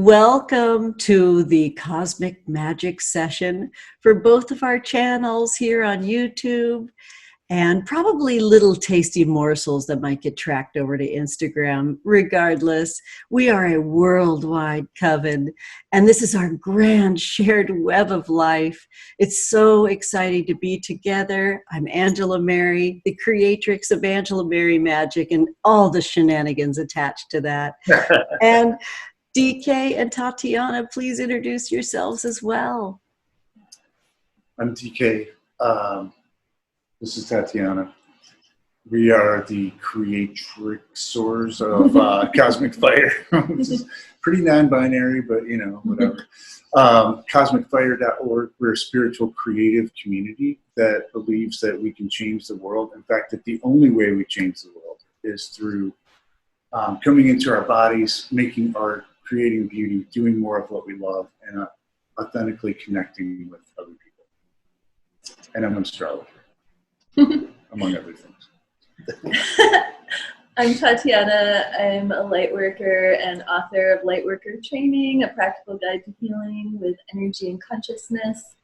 Welcome to the Cosmic Magic session for both of our channels here on YouTube, and probably little tasty morsels that might get tracked over to Instagram. Regardless, we are a worldwide coven, and this is our grand shared web of life. It's so exciting to be together. I'm Angela Mary, the creatrix of Angela Mary Magic and all the shenanigans attached to that. And DK and Tatiana, please introduce yourselves as well. I'm DK. This is Tatiana. We are the creatrixors of Cosmic Fire, which is pretty non-binary, but you know, whatever. CosmicFire.org. We're a spiritual creative community that believes that we can change the world. In fact, that the only way we change the world is through coming into our bodies, making art, creating beauty, doing more of what we love, and authentically connecting with other people. And I'm an astrologer, among other things. I'm Tatiana. I'm a light worker and author of Lightworker Training, a practical guide to healing with energy and consciousness.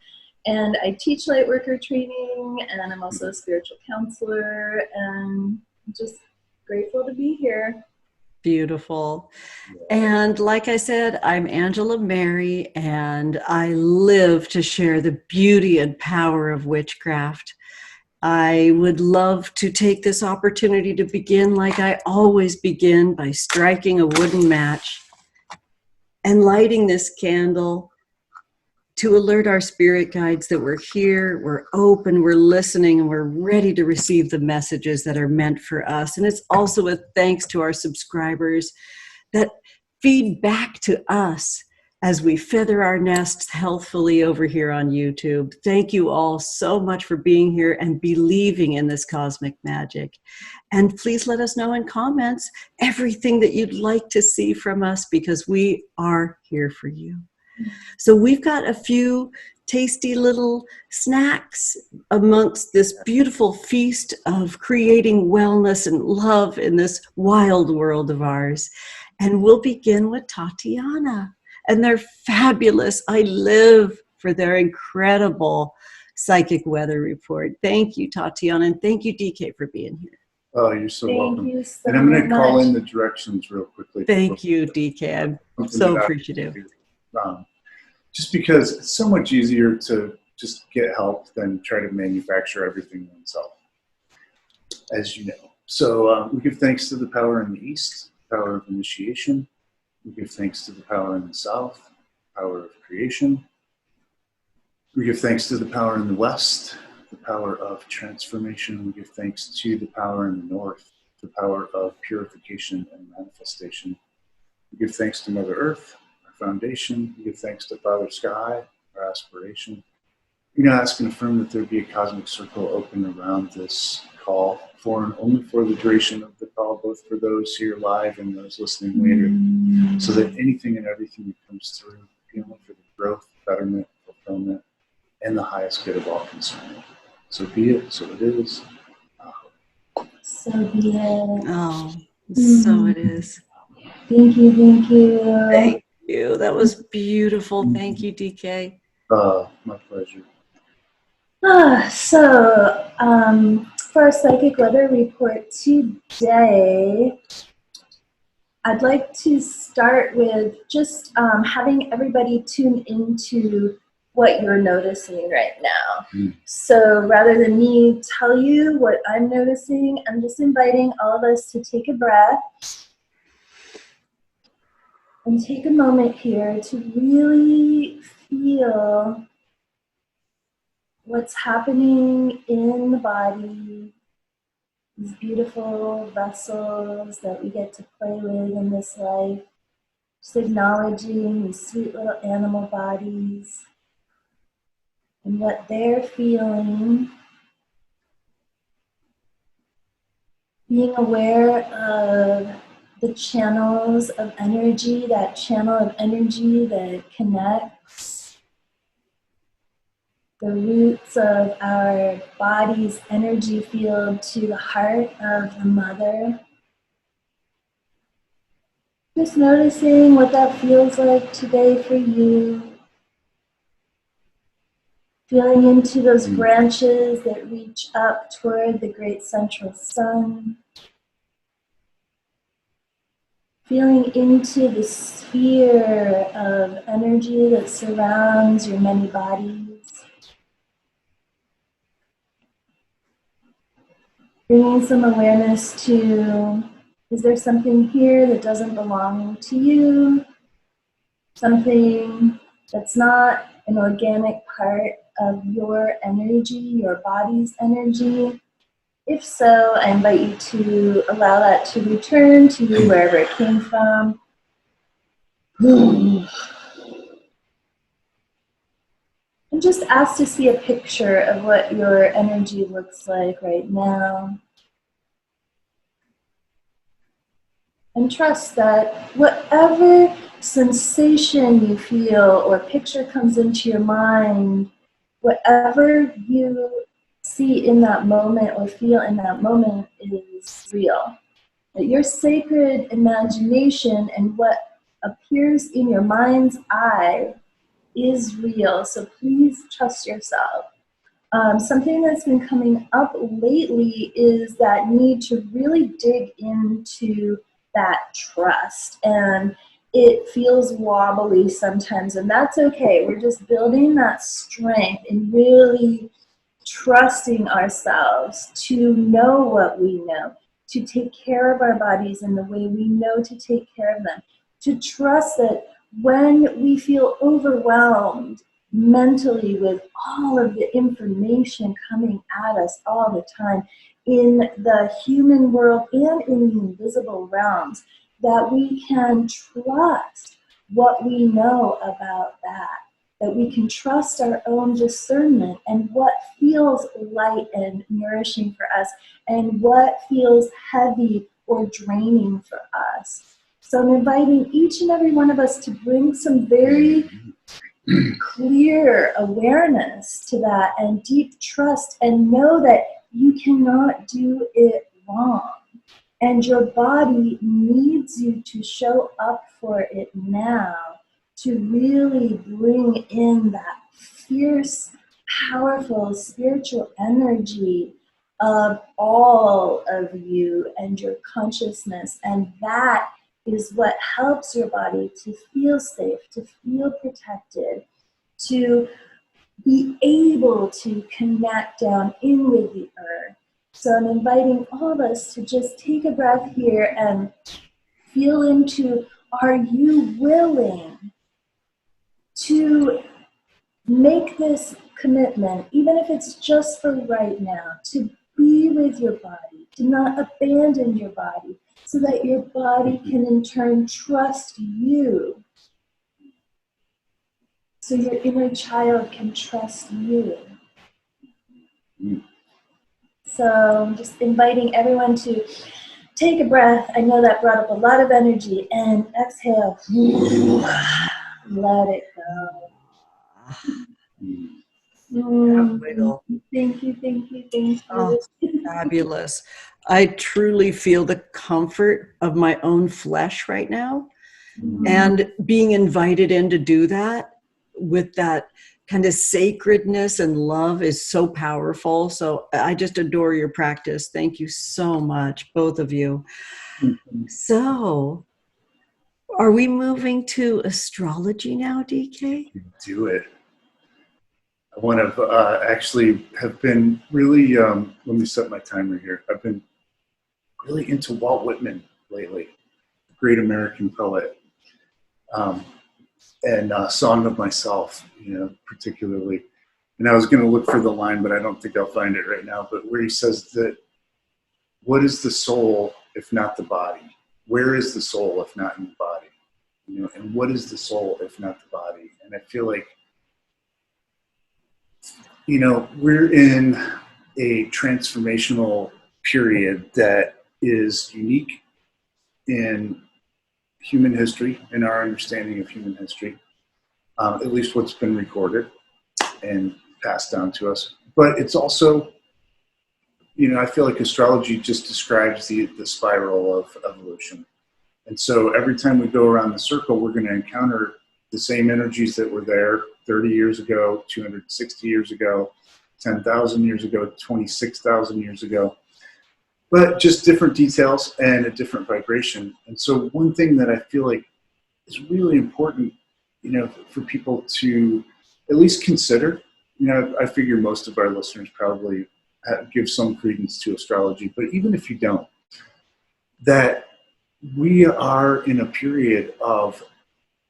And I teach Lightworker Training, and I'm also a spiritual counselor, and I'm just grateful to be here. Beautiful. And like I said, I'm Angela Mary, and I live to share the beauty and power of witchcraft. I would love to take this opportunity to begin like I always begin, by striking a wooden match and lighting this candle to alert our spirit guides that we're here, we're open, we're listening, and we're ready to receive the messages that are meant for us. And it's also a thanks to our subscribers that feed back to us as we feather our nests healthfully over here on YouTube. Thank you all so much for being here and believing in this cosmic magic. And please let us know in comments everything that you'd like to see from us, because we are here for you. So we've got a few tasty little snacks amongst this beautiful feast of creating wellness and love in this wild world of ours. And we'll begin with Tatiana. And they're fabulous. I live for their incredible Psychic Weather Report. Thank you, Tatiana, and thank you, DK, for being here. Oh, you're so welcome. Thank you so and I'm going to much. call in the directions real quickly. Thank you, DK. I'm so appreciative. Just because it's so much easier to just get help than try to manufacture everything oneself, as you know. So we give thanks to the power in the east, power of initiation. We give thanks to the power in the south, power of creation. We give thanks to the power in the west, the power of transformation. We give thanks to the power in the north, the power of purification and manifestation. We give thanks to Mother Earth, our foundation. We give thanks to Father Sky, our aspiration. We now ask and affirm that there be a cosmic circle open around this call, for and only for the duration of the call, both for those here live and those listening later, so that anything and everything that comes through be only for the growth, betterment, fulfillment, and the highest good of all concerned. So be it, so it is. So be it. Oh, so it is. Thank you, thank you. Thank you. That was beautiful. Thank you, DK. My pleasure. For our Psychic Weather Report today, I'd like to start with just having everybody tune into what you're noticing right now. So rather than me tell you what I'm noticing, I'm just inviting all of us to take a breath and take a moment here to really feel what's happening in the body, these beautiful vessels that we get to play with in this life, just acknowledging these sweet little animal bodies and what they're feeling, being aware of the channels of energy, that channel of energy that connects the roots of our body's energy field to the heart of the mother. Just noticing what that feels like today for you. Feeling into those branches that reach up toward the great central sun. Feeling into the sphere of energy that surrounds your many bodies. Bringing some awareness to, is there something here that doesn't belong to you? Something that's not an organic part of your energy, your body's energy? If so, I invite you to allow that to return to you wherever it came from. And just ask to see a picture of what your energy looks like right now. And trust that whatever sensation you feel or picture comes into your mind, whatever you see in that moment or feel in that moment is real. That your sacred imagination and what appears in your mind's eye is real. So please trust yourself. Something that's been coming up lately is that need to really dig into that trust. And it feels wobbly sometimes, and that's okay. We're just building that strength and really trusting ourselves to know what we know, to take care of our bodies in the way we know to take care of them, to trust that when we feel overwhelmed mentally with all of the information coming at us all the time in the human world and in the invisible realms, that we can trust what we know about that we can trust our own discernment and what feels light and nourishing for us and what feels heavy or draining for us. So I'm inviting each and every one of us to bring some very clear awareness to that and deep trust, and know that you cannot do it wrong. And your body needs you to show up for it now, to really bring in that fierce, powerful spiritual energy of all of you and your consciousness. And that is what helps your body to feel safe, to feel protected, to be able to connect down in with the earth. So I'm inviting all of us to just take a breath here and feel into, are you willing to make this commitment, even if it's just for right now, to be with your body, to not abandon your body, so that your body can in turn trust you, so your inner child can trust you. So I'm just inviting everyone to take a breath. I know that brought up a lot of energy. And exhale. Let it go. Thank you, thank you, thank you. Oh, fabulous. I truly feel the comfort of my own flesh right now. And being invited in to do that with that kind of sacredness and love is so powerful. So I just adore your practice. Thank you so much, both of you. So are we moving to astrology now, DK? Do it. I want to actually have been really, let me set my timer here. I've been really into Walt Whitman lately, great American poet. And Song of Myself, particularly. And I was going to look for the line, but I don't think I'll find it right now. But where he says that, what is the soul if not the body? Where is the soul if not in the body? And what is the soul if not the body? And I feel like, we're in a transformational period that is unique in human history, in our understanding of human history. At least what's been recorded and passed down to us. But it's also, I feel like astrology just describes the spiral of evolution. And so every time we go around the circle, we're going to encounter the same energies that were there 30 years ago, 260 years ago, 10,000 years ago, 26,000 years ago, but just different details and a different vibration. And so one thing that I feel like is really important, for people to at least consider, I figure most of our listeners probably give some credence to astrology, but even if you don't, that we are in a period of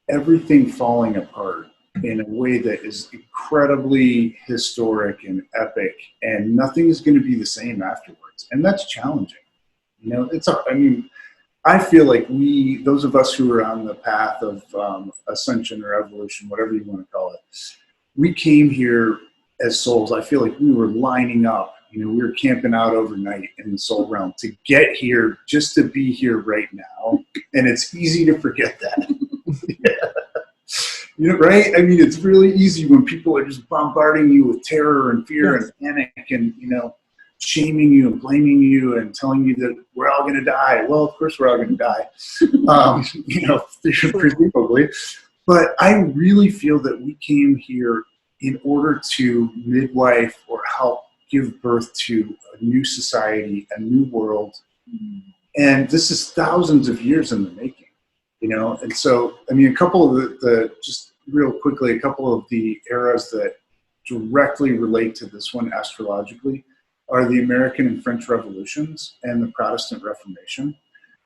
everything falling apart in a way that is incredibly historic and epic, and nothing is going to be the same afterwards. And that's challenging. I feel like those of us who are on the path of ascension or evolution, whatever you want to call it, we came here as souls. I feel like we were lining up. We were camping out overnight in the soul realm to get here, just to be here right now. And it's easy to forget that. Yeah. Right? It's really easy when people are just bombarding you with terror and fear and panic and, shaming you and blaming you and telling you that we're all going to die. Well, of course we're all going to die, presumably. But I really feel that we came here in order to midwife or help give birth to a new society, a new world. And this is thousands of years in the making, And so, a couple of just real quickly, a couple of the eras that directly relate to this one astrologically are the American and French Revolutions and the Protestant Reformation.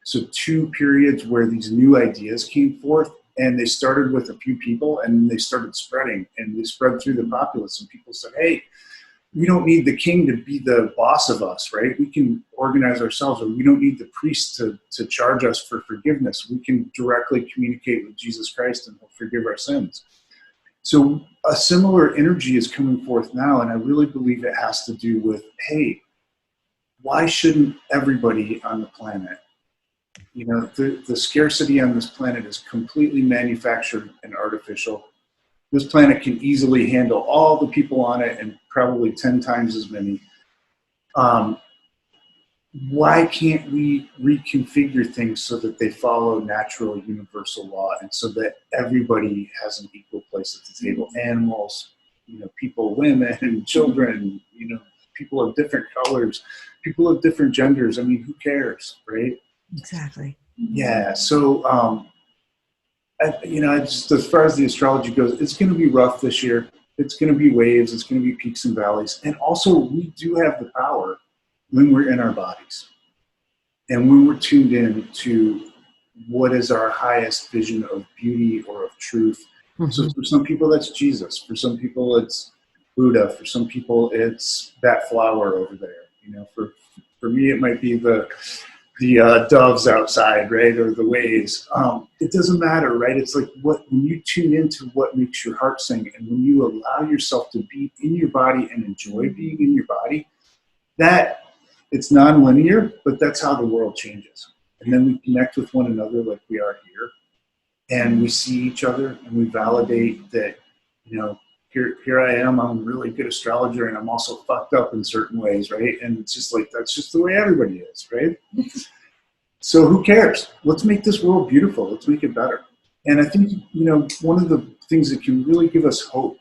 So 2 periods where these new ideas came forth, and they started with a few people, and they started spreading, and they spread through the populace, and people said, hey, we don't need the king to be the boss of us, right? We can organize ourselves, or we don't need the priest to charge us for forgiveness. We can directly communicate with Jesus Christ, and he'll forgive our sins. So a similar energy is coming forth now, and I really believe it has to do with, hey, why shouldn't everybody on the planet, the scarcity on this planet is completely manufactured and artificial. This planet can easily handle all the people on it and probably 10 times as many. Why can't we reconfigure things so that they follow natural universal law, and so that everybody has an equal place at the table? Animals, people, women, children, people of different colors, people of different genders. Who cares, right? Exactly. Yeah. So, just as far as the astrology goes, it's going to be rough this year. It's going to be waves. It's going to be peaks and valleys. And also, we do have the power when we're in our bodies and when we're tuned in to what is our highest vision of beauty or of truth. Mm-hmm. So for some people, that's Jesus. For some people, it's Buddha. For some people, it's that flower over there. For me, it might be the doves outside, right? Or the waves. It doesn't matter, right? It's like when you tune into what makes your heart sing, and when you allow yourself to be in your body and enjoy being in your body, that it's non-linear, but that's how the world changes. And then we connect with one another like we are here, and we see each other, and we validate that, here I am, I'm a really good astrologer, and I'm also fucked up in certain ways, right? And it's just like, that's just the way everybody is, right? So who cares? Let's make this world beautiful. Let's make it better. And I think, one of the things that can really give us hope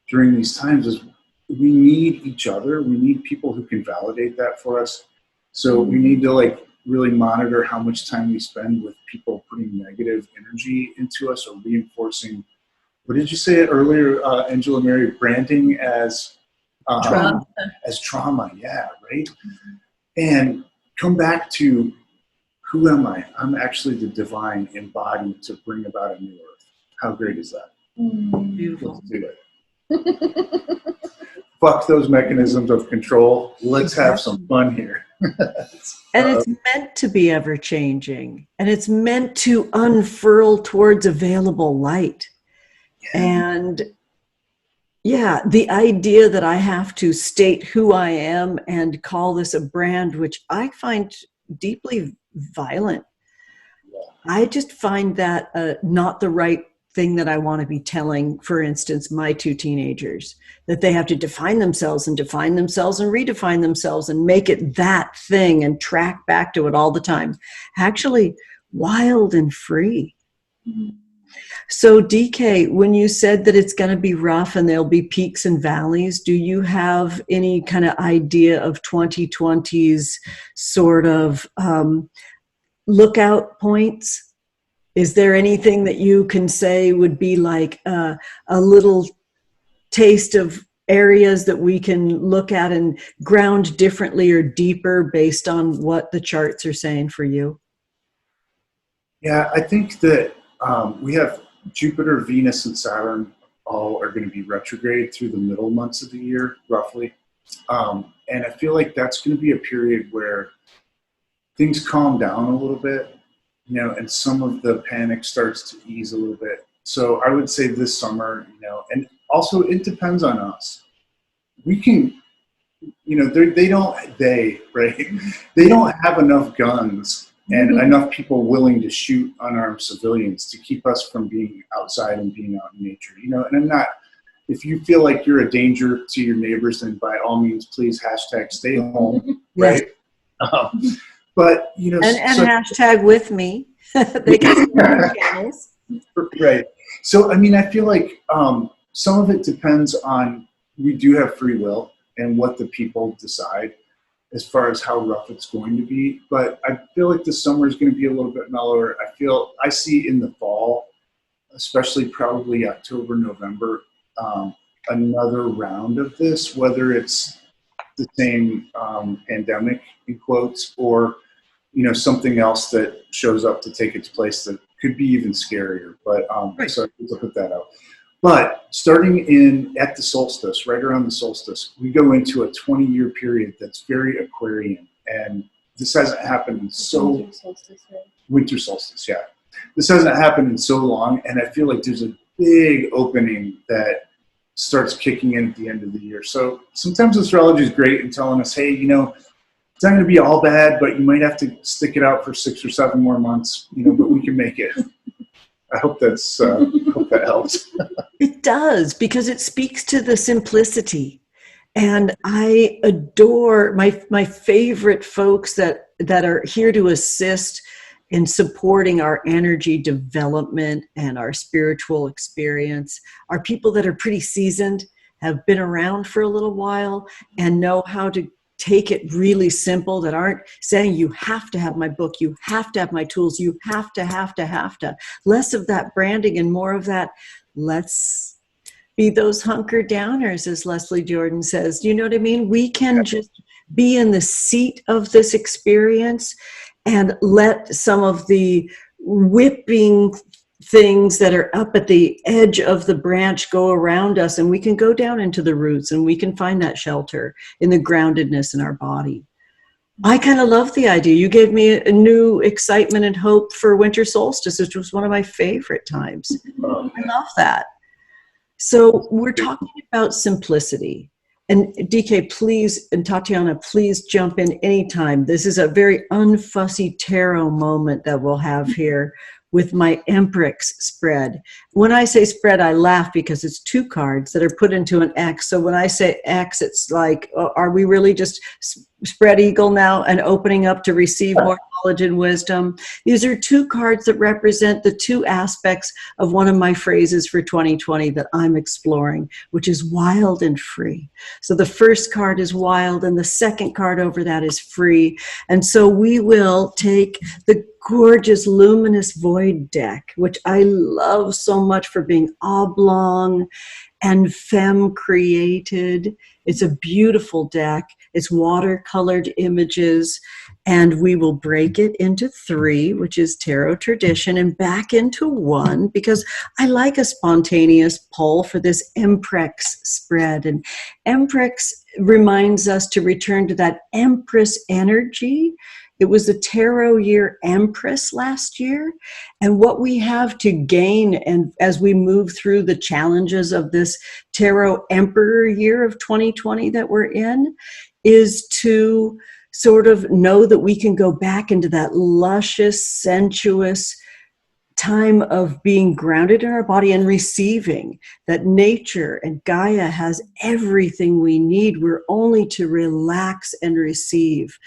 during these times is we need each other. We need people who can validate that for us. So we need to really monitor how much time we spend with people putting negative energy into us, or reinforcing, what did you say earlier, Angela Mary, branding as trauma. As trauma, yeah, right? Mm-hmm. And come back to, who am I? I'm actually the divine embodied to bring about a new earth. How great is that? Beautiful. Let's do it. Fuck those mechanisms of control. Let's have some fun here. And it's meant to be ever changing, and it's meant to unfurl towards available light. Yeah. And the idea that I have to state who I am and call this a brand, which I find deeply violent. Yeah. I just find that not the right thing that I want to be telling, for instance, my 2 teenagers, that they have to define themselves and redefine themselves and make it that thing and track back to it all the time. Actually, wild and free. Mm-hmm. So DK, when you said that it's going to be rough and there'll be peaks and valleys, do you have any kind of idea of 2020's sort of lookout points? Is there anything that you can say would be like a little taste of areas that we can look at and ground differently or deeper based on what the charts are saying for you? Yeah, I think that we have Jupiter, Venus, and Saturn all are going to be retrograde through the middle months of the year, roughly. And I feel like that's going to be a period where things calm down a little bit, and some of the panic starts to ease a little bit. So I would say this summer, and also it depends on us. We can, right? They don't have enough guns and enough people willing to shoot unarmed civilians to keep us from being outside and being out in nature, and if you feel like you're a danger to your neighbors, then by all means, please #stay home, right? But, and hashtag with me. They can see channels. Right. So, I feel like some of it depends on, we do have free will and what the people decide as far as how rough it's going to be. But I feel like the summer is going to be a little bit mellower. I see in the fall, especially probably October, November, another round of this, whether it's the same pandemic in quotes or something else that shows up to take its place that could be even scarier. But right. So to put that out. But starting at the solstice, right around the solstice, we go into a 20-year period that's very Aquarian, and this hasn't happened in Winter solstice, right? Winter solstice, yeah. This hasn't happened in so long, and I feel like there's a big opening that starts kicking in at the end of the year. So sometimes astrology is great in telling us, hey, it's not going to be all bad, but you might have to stick it out for 6 or 7 more months, but we can make it. I hope hope that helps. It does, because it speaks to the simplicity. And I adore my favorite folks that are here to assist in supporting our energy development and our spiritual experience are people that are pretty seasoned, have been around for a little while, and know how to take it really simple, that aren't saying you have to have my book, you have to have my tools, you have to. Less of that branding and more of that, let's be those hunker downers, as Leslie Jordan says. You know what I mean? We can just be in the seat of this experience and let some of the whipping things that are up at the edge of the branch go around us, and we can go down into the roots and we can find that shelter in the groundedness in our body. I kind of love the idea. You gave me a new excitement and hope for winter solstice, which was one of my favorite times. I love that. So we're talking about simplicity. And DK, please, and Tatiana, please jump in anytime. This is a very unfussy tarot moment that we'll have here with my Empress spread. When I say spread, I laugh because it's 2 cards that are put into an X. So when I say X, it's like, are we really just spread eagle now and opening up to receive more knowledge and wisdom? These are 2 cards that represent the 2 aspects of one of my phrases for 2020 that I'm exploring, which is wild and free. So the first card is wild and the second card over that is free. And so we will take the gorgeous luminous void deck, which I love so much for being oblong and femme created. It's a beautiful deck. It's watercolored images, and we will break it into 3, which is tarot tradition, and back into 1 because I like a spontaneous pull for this Empress spread. And Empress reminds us to return to that Empress energy. It was the tarot year Empress last year. And what we have to gain, and as we move through the challenges of this tarot Emperor year of 2020 that we're in, is to sort of know that we can go back into that luscious, sensuous time of being grounded in our body and receiving that nature and Gaia has everything we need. We're only to relax and receive.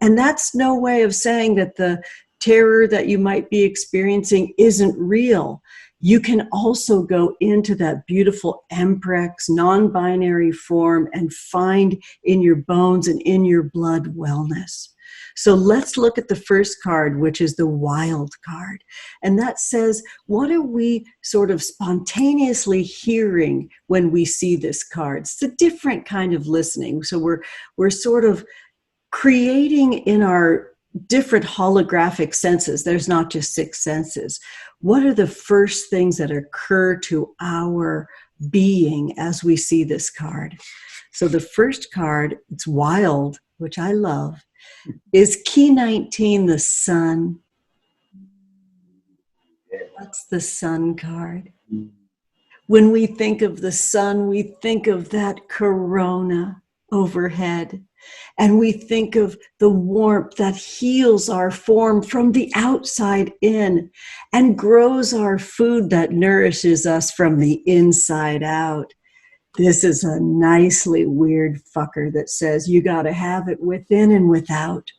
And that's no way of saying that the terror that you might be experiencing isn't real, you can also go into that beautiful Emprex non-binary form and find in your bones and in your blood wellness. So let's look at the first card, which is the wild card. And that says, what are we sort of spontaneously hearing when we see this card? It's a different kind of listening. So we're sort of creating in our different holographic senses. There's not just 6 senses. What are the first things that occur to our being as we see this card? So the first card, it's wild, which I love, is key 19, the sun. That's the sun card. When we think of the sun, we think of that corona overhead. And we think of the warmth that heals our form from the outside in and grows our food that nourishes us from the inside out. This is a nicely weird fucker that says you got to have it within and without.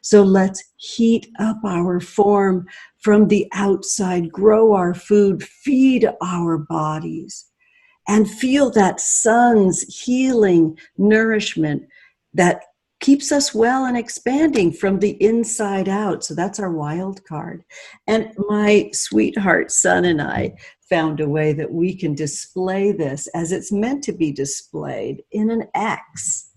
So let's heat up our form from the outside, grow our food, feed our bodies, and feel that sun's healing nourishment that keeps us well and expanding from the inside out. So that's our wild card. And my sweetheart son and I found a way that we can display this as it's meant to be displayed in an X.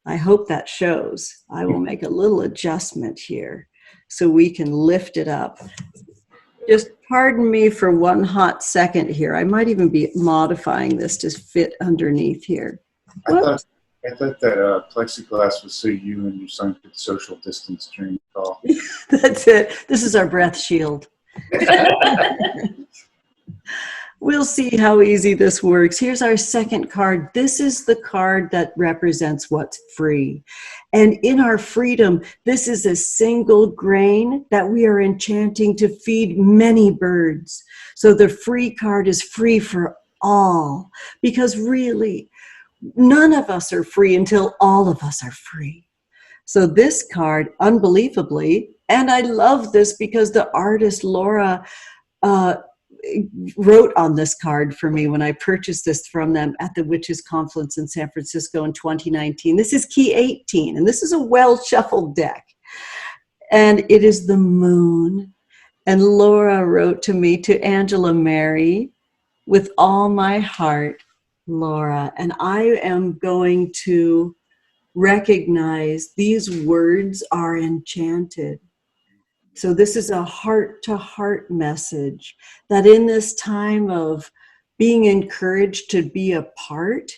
I hope that shows. I will make a little adjustment here so we can lift it up. Just pardon me for one hot second here. I might even be modifying this to fit underneath here. I thought that plexiglass was so you and your son could social distance during the call. That's it. This is our breath shield. We'll see how easy this works. Here's our second card. This is the card that represents what's free. And in our freedom, this is a single grain that we are enchanting to feed many birds. So the free card is free for all, because really, none of us are free until all of us are free. So this card, unbelievably, and I love this because the artist Laura wrote on this card for me when I purchased this from them at the Witches Conference in San Francisco in 2019. This is key 18, and this is a well-shuffled deck. And it is the moon. And Laura wrote to me, to Angela Mary, with all my heart, Laura. And I am going to recognize these words are enchanted. So this is a heart-to-heart message that in this time of being encouraged to be apart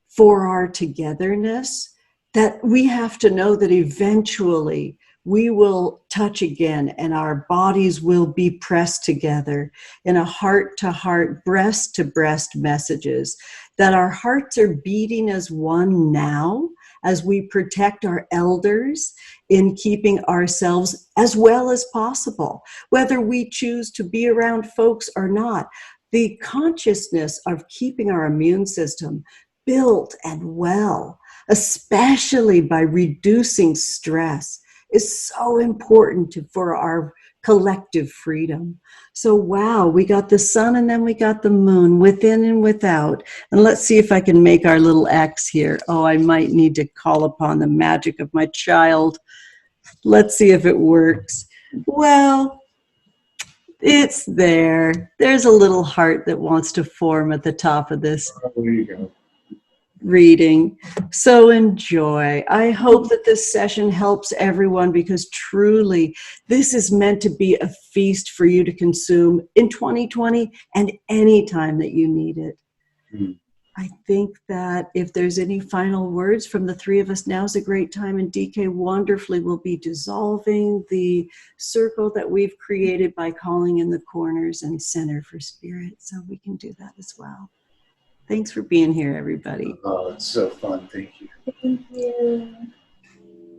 for our togetherness, that we have to know that eventually we will touch again and our bodies will be pressed together in a heart-to-heart, breast-to-breast messages, that our hearts are beating as one now as we protect our elders in keeping ourselves as well as possible, whether we choose to be around folks or not. The consciousness of keeping our immune system built and well, especially by reducing stress, is so important for our collective freedom. So wow, we got the sun and then we got the moon, within and without. And let's see if I can make our little X here. Oh, I might need to call upon the magic of my child. Let's see if it works. Well, it's there. There's a little heart that wants to form at the top of this There you go. reading. So enjoy. I hope that this session helps everyone, because truly this is meant to be a feast for you to consume in 2020 and any time that you need it. I think that if there's any final words from the three of us, now's a great time, and DK wonderfully will be dissolving the circle that we've created by calling in the corners and center for spirit, so we can do that as well. Thanks for being here, everybody. Oh, it's so fun. Thank you. Thank you.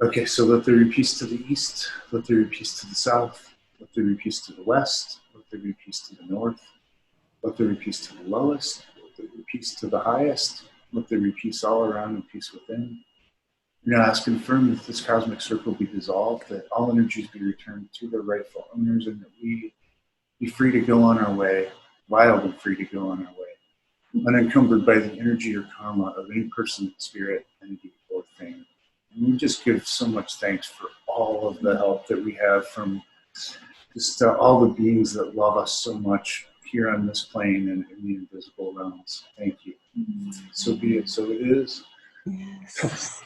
Okay, so let there be peace to the east. Let there be peace to the south. Let there be peace to the west. Let there be peace to the north. Let there be peace to the lowest. Let there be peace to the highest. Let there be peace all around and peace within. Now ask and affirm that this cosmic circle be dissolved, that all energies be returned to their rightful owners, and that we be free to go on our way, wild and free to go on our way, unencumbered by the energy or karma of any person, spirit, entity, or thing. And we just give so much thanks for all of the help that we have from just all the beings that love us so much here on this plane and in the invisible realms. Thank you. So be it, so it is. Yes.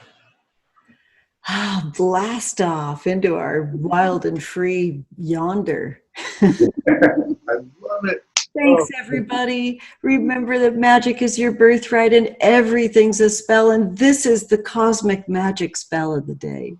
Blast off into our wild and free yonder. I love it. Thanks, everybody. Remember that magic is your birthright and everything's a spell, and this is the cosmic magic spell of the day.